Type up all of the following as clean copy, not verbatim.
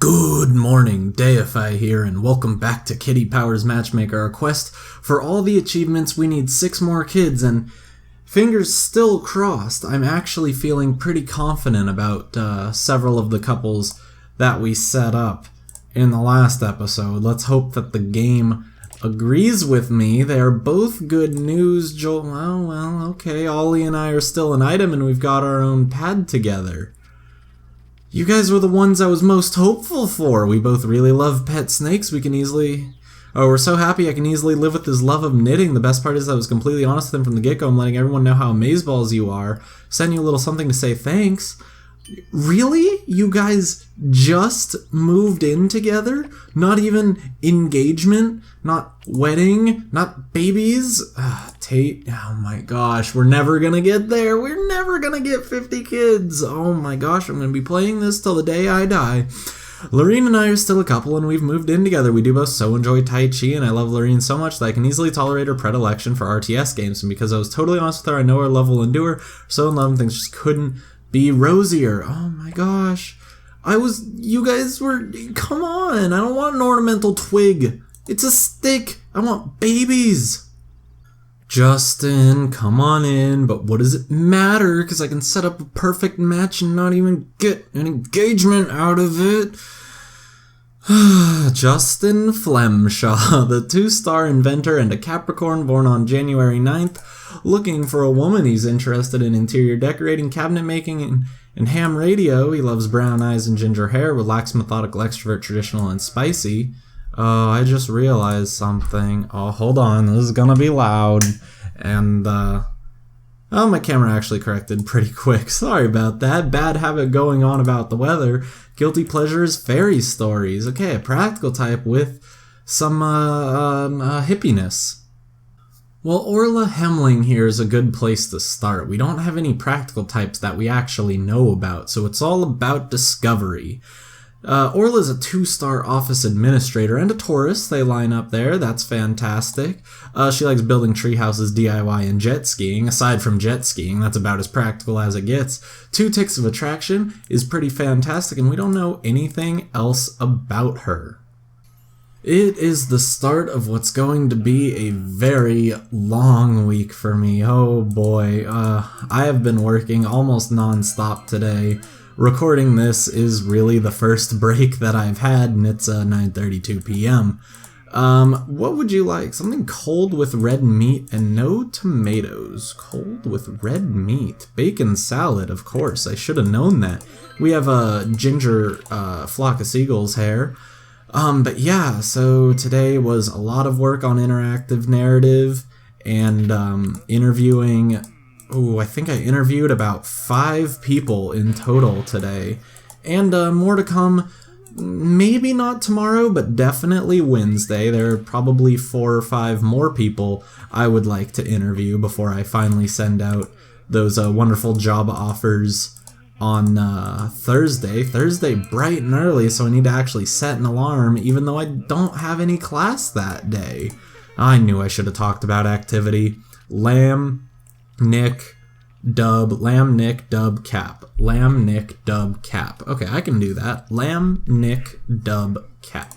Good morning, Deify here, and welcome back to Kitty Powers Matchmaker, our quest for all the achievements. We need 6 more kids, and fingers still crossed, I'm actually feeling pretty confident about several of the couples that we set up in the last episode. Let's hope that the game agrees with me. They are both good news, Joel. Well, okay, Ollie and I are still an item, and we've got our own pad together. You guys were the ones I was most hopeful for. We both really love pet snakes. We're so happy I can easily live with his love of knitting. The best part is I was completely honest with him from the get-go. I'm letting everyone know how amazeballs you are. Sending you a little something to say thanks. Really? You guys just moved in together? Not even engagement? Not wedding? Not babies? Tate, oh my gosh, we're never gonna get there. We're never gonna get 50 kids. Oh my gosh, I'm gonna be playing this till the day I die. Lorene and I are still a couple, and we've moved in together. We do both so enjoy Tai Chi, and I love Lorene so much that I can easily tolerate her predilection for RTS games. And because I was totally honest with her, I know her love will endure. So in love, and things just couldn't be rosier. Oh my gosh. You guys were, come on. I don't want an ornamental twig. It's a stick. I want babies. Justin, come on in, but what does it matter? Because I can set up a perfect match and not even get an engagement out of it. Justin Flemshaw, the 2-star inventor and a Capricorn born on January 9th, looking for a woman. He's interested in interior decorating, cabinet making, and ham radio. He loves brown eyes and ginger hair, relaxed, methodical, extrovert, traditional, and spicy. Oh, I just realized something. Oh, hold on. This is gonna be loud. And, my camera actually corrected pretty quick. Sorry about that. Bad habit going on about the weather. Guilty pleasure is fairy stories. Okay, a practical type with some, hippiness. Well, Orla Hemling here is a good place to start. We don't have any practical types that we actually know about, so it's all about discovery. Orla is a 2-star office administrator and a Taurus. They line up there. That's fantastic. She likes building tree houses, DIY, and jet skiing. Aside from jet skiing, that's about as practical as it gets. 2 ticks of attraction is pretty fantastic, and we don't know anything else about her. It is the start of what's going to be a very long week for me. Oh boy. I have been working almost non-stop today. Recording this is really the first break that I've had, and it's 9:32 p.m. What would you like? Something cold with red meat and no tomatoes. Cold with red meat. Bacon salad, of course. I should have known that. We have a ginger flock of seagulls hair. But yeah, so today was a lot of work on interactive narrative and interviewing. I think I interviewed about 5 people in total today. And more to come, maybe not tomorrow, but definitely Wednesday. There are probably 4 or 5 more people I would like to interview before I finally send out those wonderful job offers on Thursday. Thursday bright and early, so I need to actually set an alarm, even though I don't have any class that day. I knew I should have talked about activity. Lamb, Nick, dub, lamb, Nick, dub, cap. Lamb, Nick, dub, cap. Okay, I can do that. Lamb, Nick, dub, cap.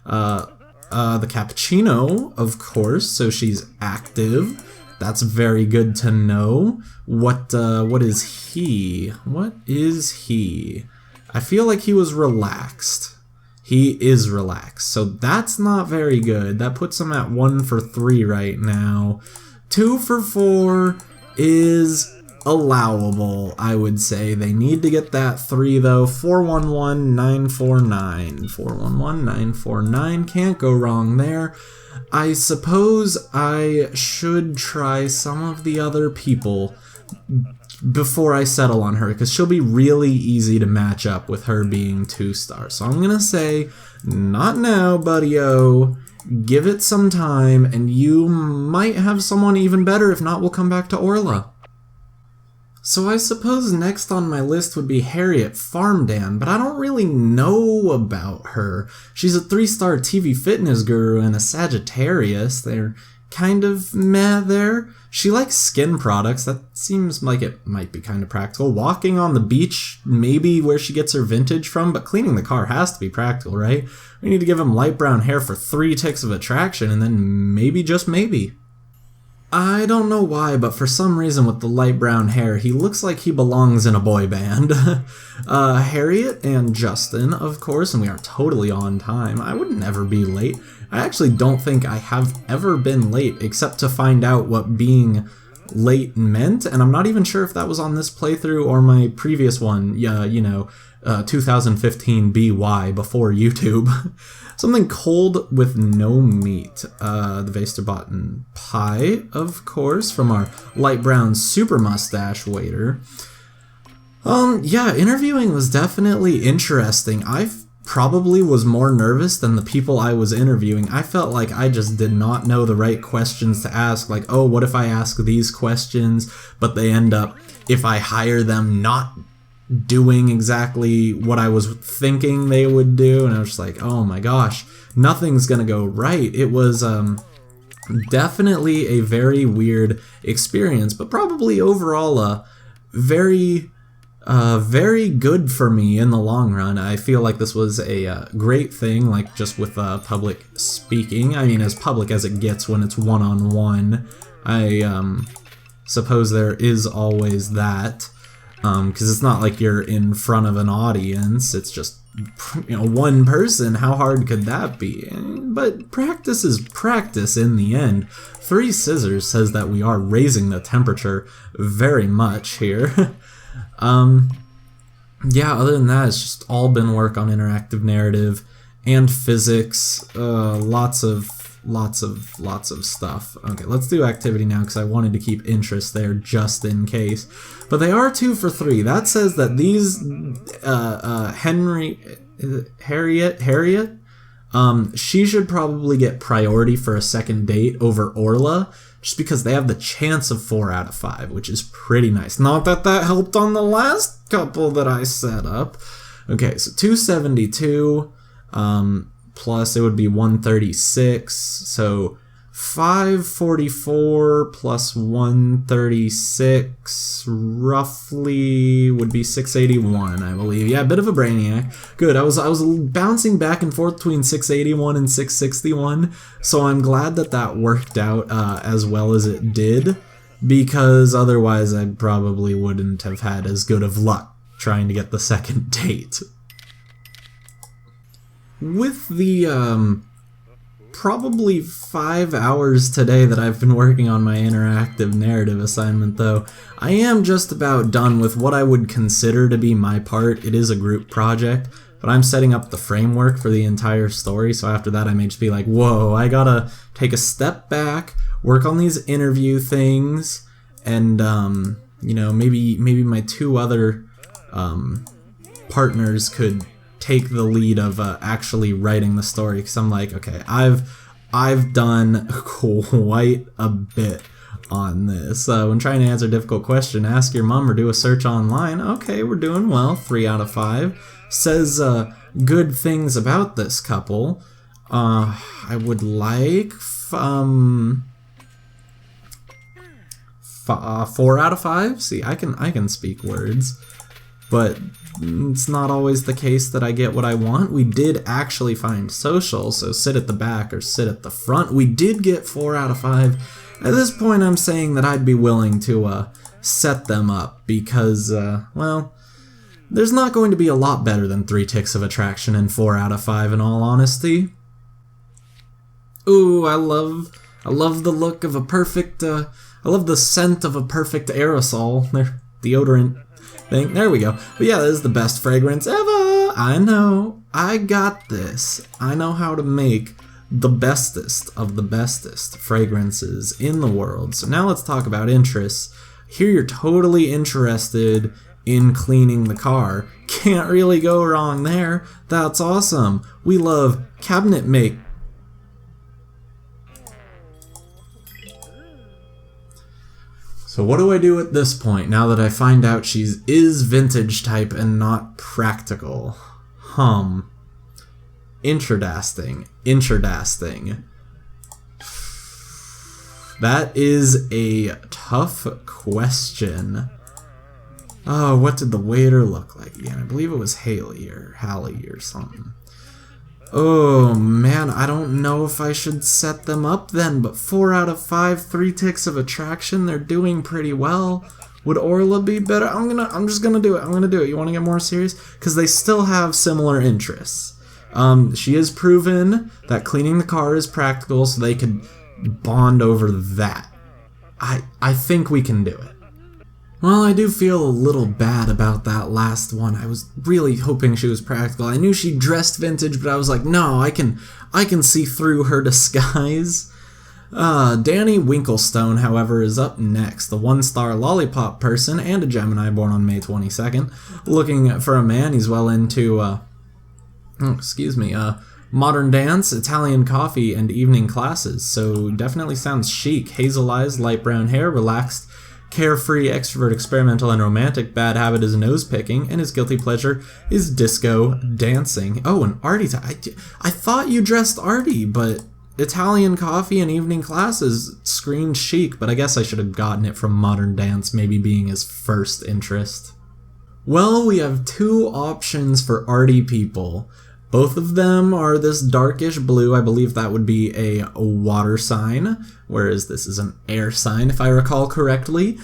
The cappuccino, of course, so she's active. That's very good to know. What is he? What is he? I feel like he was relaxed. He is relaxed, so that's not very good. That puts him at 1 for 3 right now. 2 for 4 is allowable, I would say. They need to get that 3 though. 411949. 411949. Can't go wrong there. I suppose I should try some of the other people before I settle on her, because she'll be really easy to match up with her being 2-star. So I'm gonna say, not now, buddy-o. Give it some time, and you might have someone even better. If not, we'll come back to Orla. So I suppose next on my list would be Harriet Farmdan, but I don't really know about her. She's a 3-star TV fitness guru and a Sagittarius. They're kind of meh there. She likes skin products. That seems like it might be kind of practical. Walking on the beach, maybe where she gets her vintage from, but cleaning the car has to be practical, right? We need to give him light brown hair for 3 ticks of attraction, and then maybe, just maybe. I don't know why, but for some reason with the light brown hair, he looks like he belongs in a boy band. Harriet and Justin, of course, and we are totally on time. I would never be late. I actually don't think I have ever been late, except to find out what being late meant, and I'm not even sure if that was on this playthrough or my previous one, 2015 BY, before YouTube. Something cold with no meat. The Westerbotten pie, of course, from our light brown super mustache waiter. Yeah, interviewing was definitely interesting. I probably was more nervous than the people I was interviewing. I felt like I just did not know the right questions to ask. Like, oh, what if I ask these questions, but they end up, if I hire them, not doing exactly what I was thinking they would do, and I was just like, oh my gosh, nothing's gonna go right. It was definitely a very weird experience, but probably overall very good for me in the long run. I feel like this was a great thing, like just with public speaking. I mean, as public as it gets when it's one-on-one. I suppose there is always that. Because it's not like you're in front of an audience, it's just, one person. How hard could that be? But practice is practice in the end. 3 Scissors says that we are raising the temperature very much here. Yeah, other than that, it's just all been work on interactive narrative and physics, lots of stuff. Okay, let's do activity now because I wanted to keep interest there just in case. But they are 2 for 3. That says that these Harriet, she should probably get priority for a second date over Orla, just because they have the chance of 4 out of 5, which is pretty nice. Not that that helped on the last couple that I set up. Okay, so 272. Plus it would be 136, so 544 plus 136 roughly would be 681, I believe. Yeah, a bit of a brainiac. Good. I was bouncing back and forth between 681 and 661, so I'm glad that that worked out as well as it did, because otherwise I probably wouldn't have had as good of luck trying to get the second date. With the probably 5 hours today that I've been working on my interactive narrative assignment, though, I am just about done with what I would consider to be my part. It is a group project, but I'm setting up the framework for the entire story, so after that I may just be like, whoa, I gotta take a step back, work on these interview things, and, maybe my 2 other partners could take the lead of actually writing the story, because I'm like, okay, I've done quite a bit on this. When trying to answer a difficult question, ask your mom or do a search online. Okay, we're doing well. 3 out of 5. Says good things about this couple. I would like 4 out of 5. See, I can speak words, but it's not always the case that I get what I want. We did actually find social, so sit at the back or sit at the front. We did get 4 out of 5. At this point, I'm saying that I'd be willing to set them up because, well, there's not going to be a lot better than 3 ticks of attraction and 4 out of 5 in all honesty. Ooh, I love the look of a perfect, I love the scent of a perfect aerosol. Deodorant thing. There we go. But yeah, this is the best fragrance ever. I know. I got this. I know how to make the bestest of the bestest fragrances in the world. So now let's talk about interests. Here you're totally interested in cleaning the car. Can't really go wrong there. That's awesome. We love cabinet make. So what do I do at this point, now that I find out she is vintage type and not practical? Interdasting. That is a tough question. Oh, what did the waiter look like again? I believe it was Haley or something. Oh man, I don't know if I should set them up then, but 4 out of 5, 3 ticks of attraction, they're doing pretty well. Would Orla be better? I'm just gonna do it. I'm gonna do it. You wanna get more serious? Because they still have similar interests. She has proven that cleaning the car is practical, so they could bond over that. I think we can do it. Well, I do feel a little bad about that last one. I was really hoping she was practical. I knew she dressed vintage, but I was like, no, I can see through her disguise. Danny Winklestone, however, is up next, the 1-star lollipop person and a Gemini born on May 22nd. Looking for a man, he's well into, modern dance, Italian coffee, and evening classes, so definitely sounds chic. Hazel eyes, light brown hair, relaxed, carefree, extrovert, experimental, and romantic. Bad habit is nose picking, and his guilty pleasure is disco dancing. Oh, and Artie. I thought you dressed Artie, but Italian coffee and evening classes screamed chic, but I guess I should have gotten it from modern dance, maybe being his first interest. Well, we have 2 options for Artie people. Both of them are this darkish blue. I believe that would be a water sign, whereas this is an air sign, if I recall correctly.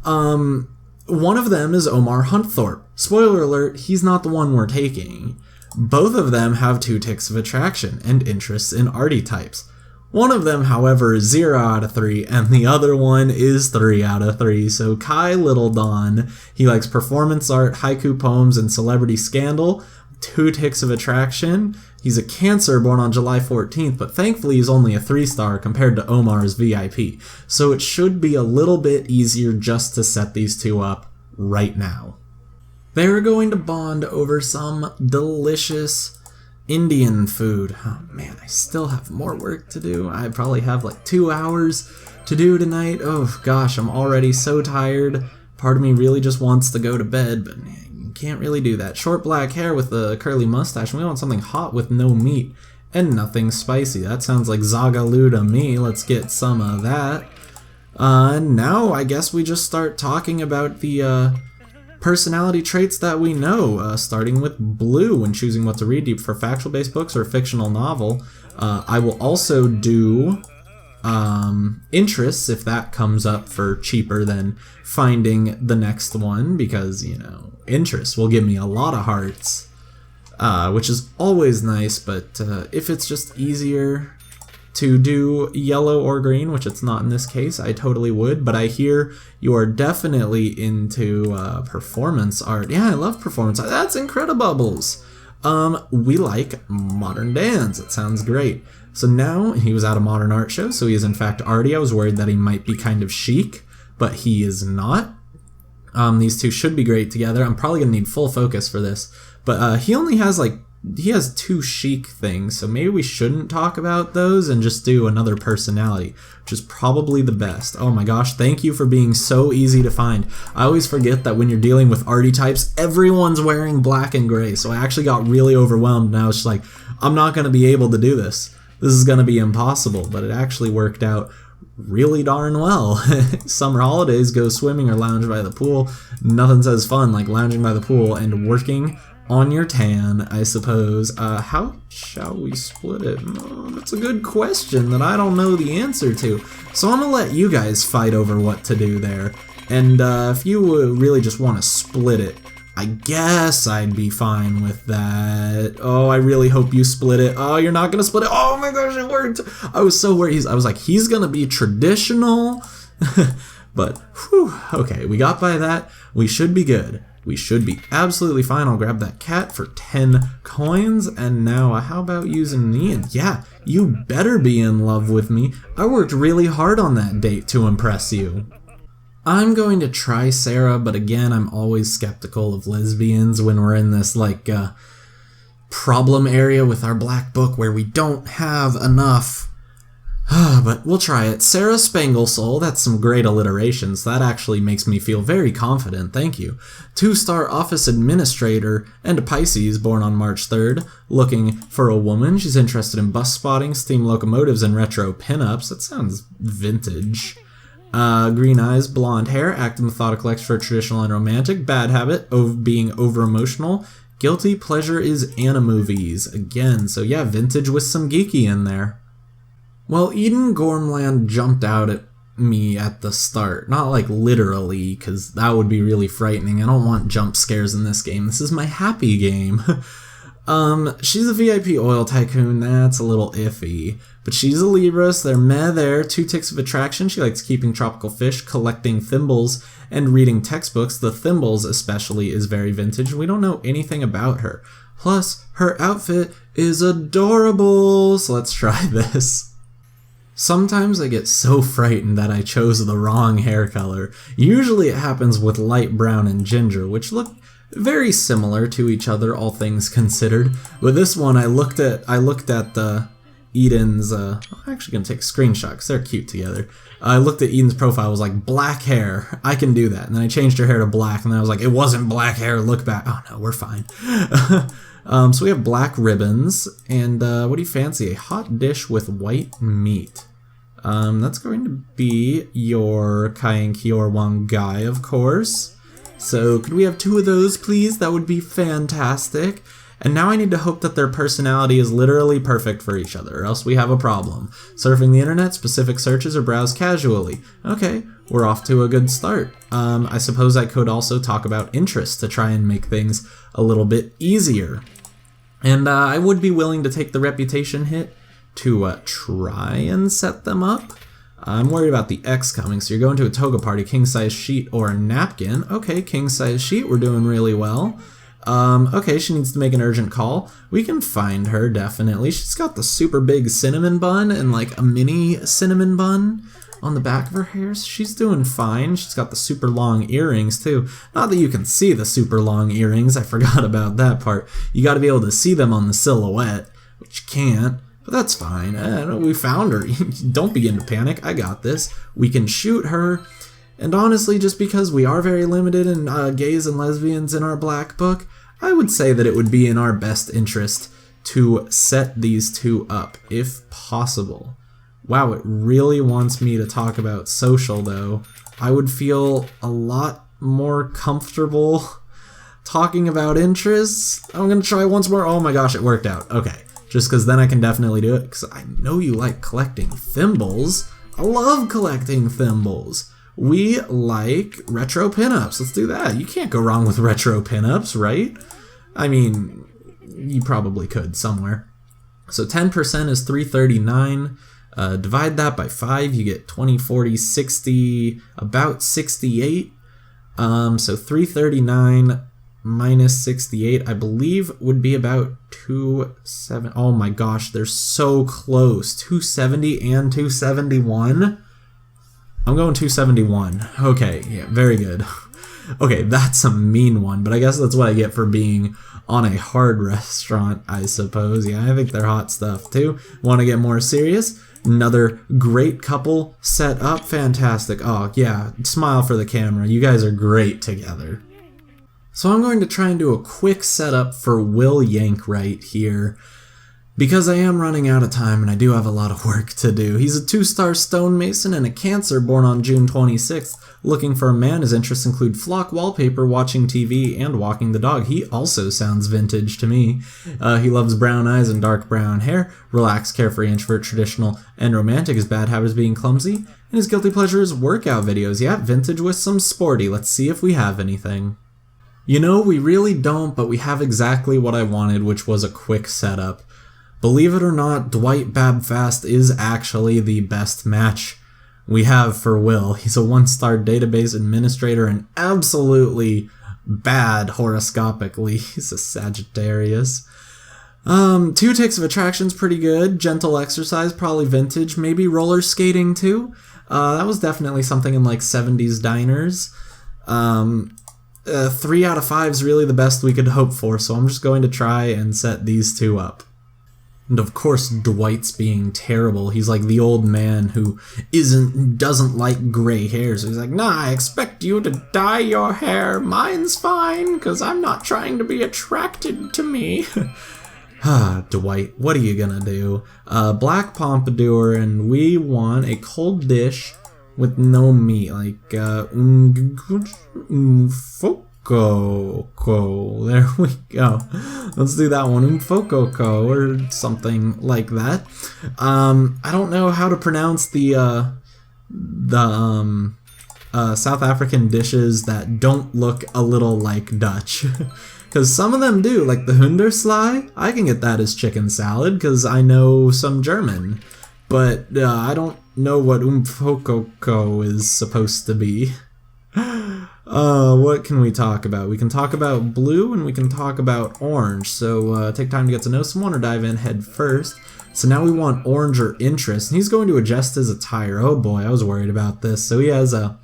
One of them is Omar Huntthorpe. Spoiler alert, he's not the one we're taking. Both of them have 2 ticks of attraction and interests in Artie types. One of them, however, is 0 out of 3, and the other one is 3 out of 3. So Kai Little Don, he likes performance art, haiku poems, and celebrity scandal. 2 ticks of attraction. He's a Cancer born on July 14th, but thankfully he's only a 3-star compared to Omar's VIP. So it should be a little bit easier just to set these 2 up right now. They're going to bond over some delicious Indian food. Oh man, I still have more work to do. I probably have like 2 hours to do tonight. Oh gosh, I'm already so tired. Part of me really just wants to go to bed, but can't really do that. Short black hair with a curly mustache, and we want something hot with no meat and nothing spicy. That sounds like Zagaloo to me. Let's get some of that. Now I guess we just start talking about the personality traits that we know, starting with blue when choosing what to read, deep for factual-based books or a fictional novel. I will also do interests if that comes up for cheaper than finding the next one, because, you know, interests will give me a lot of hearts, which is always nice, but if it's just easier to do yellow or green, which it's not in this case, I totally would, but I hear you are definitely into performance art. Yeah, I love performance art. That's Incredibubbles. We like modern dance. It sounds great. So now he was at a modern art show, so he is in fact Artie. I was worried that he might be kind of chic, but he is not. These 2 should be great together. I'm probably gonna need full focus for this, but he only has he has 2 chic things, so maybe we shouldn't talk about those and just do another personality, which is probably the best. Oh my gosh, thank you for being so easy to find. I always forget that when you're dealing with Artie types, everyone's wearing black and gray, so I actually got really overwhelmed, and I was just like, I'm not gonna be able to do this. This is gonna be impossible, but it actually worked out really darn well. Summer holidays, go swimming or lounge by the pool. Nothing says fun like lounging by the pool and working on your tan, I suppose. How shall we split it? That's a good question that I don't know the answer to. So I'm gonna let you guys fight over what to do there. And if you really just want to split it, I guess I'd be fine with that. Oh, I really hope you split it. Oh, you're not gonna split it. Oh my gosh, it worked. I was so worried. I was like, he's gonna be traditional. But, whew, okay, we got by that. We should be good. We should be absolutely fine. I'll grab that cat for 10 coins. And now, how about using Ian? Yeah, you better be in love with me. I worked really hard on that date to impress you. I'm going to try Sarah, but again, I'm always skeptical of lesbians when we're in this, problem area with our black book where we don't have enough But we'll try it. Sarah Spanglesoul, that's some great alliterations. That actually makes me feel very confident, thank you. 2-star office administrator and a Pisces, born on March 3rd, looking for a woman. She's interested in bus spotting, steam locomotives, and retro pinups. That sounds vintage. Green eyes, blonde hair, active, methodical, extrovert, traditional, and romantic. Bad habit of being over-emotional. Guilty pleasure is Animovies. Again, so yeah, vintage with some geeky in there. Well, Eden Gormland jumped out at me at the start. Not like literally, because that would be really frightening. I don't want jump scares in this game. This is my happy game. She's a VIP oil tycoon. That's a little iffy. But she's a Libra, so they're meh there. 2 ticks of attraction. She likes keeping tropical fish, collecting thimbles, and reading textbooks. The thimbles especially is very vintage. We don't know anything about her. Plus, her outfit is adorable. So let's try this. Sometimes I get so frightened that I chose the wrong hair color. Usually it happens with light brown and ginger, which look very similar to each other, all things considered. With this one, I looked at Eden's, I'm actually gonna take a screenshot because they're cute together. I looked at Eden's profile, I was like, black hair, I can do that. And then I changed her hair to black, and then I was like, it wasn't black hair, look back. Oh no, we're fine. So we have black ribbons, and what do you fancy? A hot dish with white meat. That's going to be your Cayenne Kior Wang guy, of course. So could we have 2 of those, please? That would be fantastic. And now I need to hope that their personality is literally perfect for each other, or else we have a problem. Surfing the internet, specific searches, or browse casually. Okay, we're off to a good start. I suppose I could also talk about interests to try and make things a little bit easier. And I would be willing to take the reputation hit to try and set them up. I'm worried about the X coming, so you're going to a toga party, king-size sheet or a napkin. Okay, king-size sheet, we're doing really well. Okay, she needs to make an urgent call. We can find her, definitely. She's got the super big cinnamon bun and like a mini cinnamon bun on the back of her hair. So she's doing fine. She's got the super long earrings too. Not that you can see the super long earrings, I forgot about that part. You gotta be able to see them on the silhouette, which you can't. But that's fine. We found her. Don't begin to panic. I got this. We can shoot her. And honestly, just because we are very limited in gays and lesbians in our black book, I would say that it would be in our best interest to set these 2 up, if possible. Wow, it really wants me to talk about social, though. I would feel a lot more comfortable talking about interests. I'm gonna try once more. Oh my gosh, it worked out. Okay. Just because then I can definitely do it, because I know you like collecting thimbles. I love collecting thimbles. We like retro pinups. Let's do that. You can't go wrong with retro pinups, right? I mean, you probably could somewhere. So 10% is 339. Divide that by 5, you get 20, 40, 60, about 68. So 339 minus 68, I believe, would be about 270. Oh my gosh, they're so close. 270 and 271. I'm going 271. Okay, yeah, very good. Okay, that's a mean one, but I guess that's what I get for being on a hard restaurant, I suppose. Yeah, I think they're hot stuff too. Want to get more serious? Another great couple set up. Fantastic. Oh yeah, smile for the camera. You guys are great together. So I'm going to try and do a quick setup for Will Yankright here, because I am running out of time and I do have a lot of work to do. He's a 2-star stonemason and a Cancer, born on June 26th. Looking for a man. His interests include flock wallpaper, watching TV, and walking the dog. He also sounds vintage to me. He loves brown eyes and dark brown hair. Relaxed, carefree, introvert, traditional, and romantic. His bad habit is being clumsy. And his guilty pleasure is workout videos. Yeah, vintage with some sporty. Let's see if we have anything. You know, we really don't, but we have exactly what I wanted, which was a quick setup. Believe it or not, Dwight Babfast is actually the best match we have for Will. He's a 1-star database administrator and absolutely bad horoscopically. He's a Sagittarius. 2 ticks of attraction's pretty good. Gentle exercise, probably vintage. Maybe roller skating too. That was definitely something in like 70s diners. 3 out of 5 is really the best we could hope for, so I'm just going to try and set these 2 up. And of course Dwight's being terrible. He's like the old man who doesn't like gray hair. So he's like, nah, I expect you to dye your hair. Mine's fine, because I'm not trying to be attracted to me. Dwight, what are you gonna do? Black pompadour, and we want a cold dish with no meat, like Foco. There we go. Let's do that one, Foco or something like that. I don't know how to pronounce the South African dishes that don't look a little like Dutch. Because some of them do, like the Hundersly. I can get that as chicken salad because I know some German. But I don't know what Umfokoko is supposed to be. What can we talk about? We can talk about blue and we can talk about orange. So take time to get to know someone or dive in head first. So now we want orange or interest. And he's going to adjust his attire. Oh boy, I was worried about this. So he has a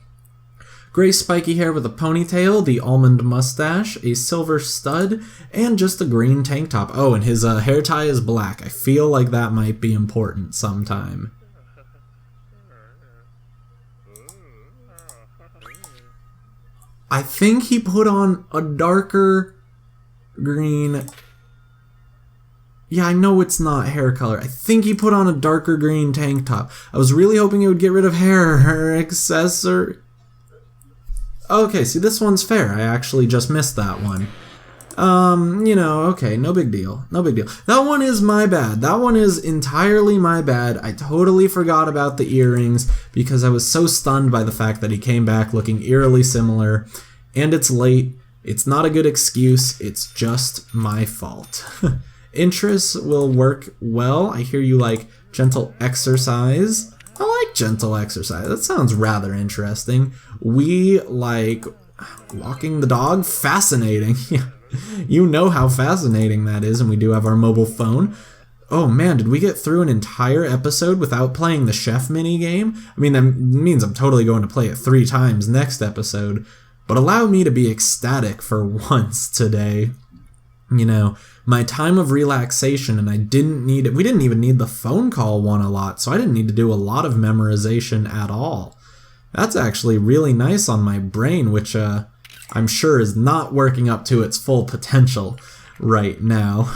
gray spiky hair with a ponytail, the almond mustache, a silver stud, and just a green tank top. Oh, and his hair tie is black. I feel like that might be important sometime. I think he put on a darker green. Yeah, I know it's not hair color. I think he put on a darker green tank top. I was really hoping he would get rid of hair accessory. Okay, see, this one's fair. I actually just missed that one. Okay, no big deal. No big deal. That one is my bad. That one is entirely my bad. I totally forgot about the earrings because I was so stunned by the fact that he came back looking eerily similar. And it's late. It's not a good excuse. It's just my fault. Interests will work well. I hear you like gentle exercise. I like gentle exercise. That sounds rather interesting. We like walking the dog. Fascinating. You know how fascinating that is, and we do have our mobile phone. Oh man, did we get through an entire episode without playing the chef mini game? I mean, that means I'm totally going to play it 3 times next episode, but allow me to be ecstatic for once today. You know, my time of relaxation, and I didn't need it. We didn't even need the phone call one a lot, so I didn't need to do a lot of memorization at all. That's actually really nice on my brain, which I'm sure is not working up to its full potential right now.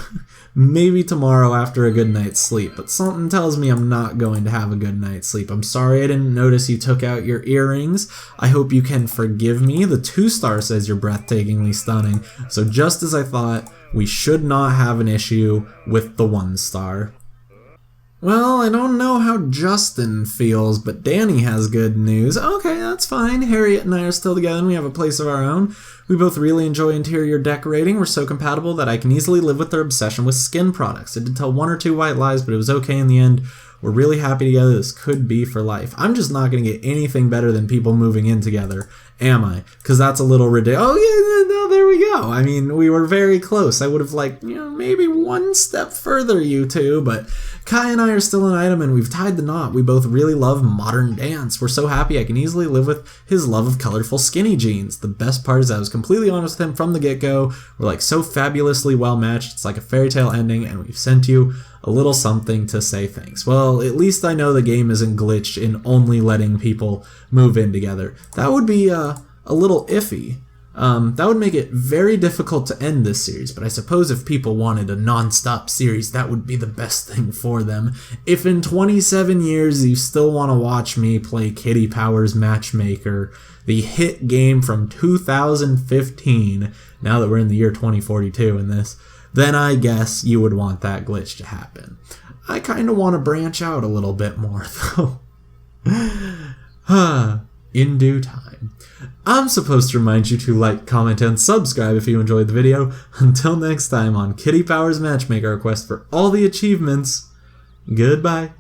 Maybe tomorrow after a good night's sleep, but something tells me I'm not going to have a good night's sleep. I'm sorry I didn't notice you took out your earrings. I hope you can forgive me. The 2-star says you're breathtakingly stunning, so just as I thought, we should not have an issue with the 1-star. Well, I don't know how Justin feels, but Danny has good news. Okay, that's fine. Harriet and I are still together and we have a place of our own. We both really enjoy interior decorating. We're so compatible that I can easily live with their obsession with skin products. I did tell 1 or 2 white lies, but it was okay in the end. We're really happy together. This could be for life. I'm just not going to get anything better than people moving in together, am I? Because that's a little ridiculous. Oh, yeah, no, there we go. I mean, we were very close. I would have liked, maybe 1 step further, you two, but Kai and I are still an item and we've tied the knot. We both really love modern dance. We're so happy I can easily live with his love of colorful skinny jeans. The best part is I was completely honest with him from the get-go. We're like so fabulously well matched. It's like a fairy tale ending, and we've sent you a little something to say thanks. Well, at least I know the game isn't glitched in only letting people move in together. That would be a little iffy. That would make it very difficult to end this series, but I suppose if people wanted a non-stop series, that would be the best thing for them. If in 27 years you still want to watch me play Kitty Powers Matchmaker, the hit game from 2015, now that we're in the year 2042 in this, then I guess you would want that glitch to happen. I kind of want to branch out a little bit more, though. In due time. I'm supposed to remind you to like, comment, and subscribe if you enjoyed the video. Until next time on Kitty Powers Matchmaker, quest for all the achievements, goodbye.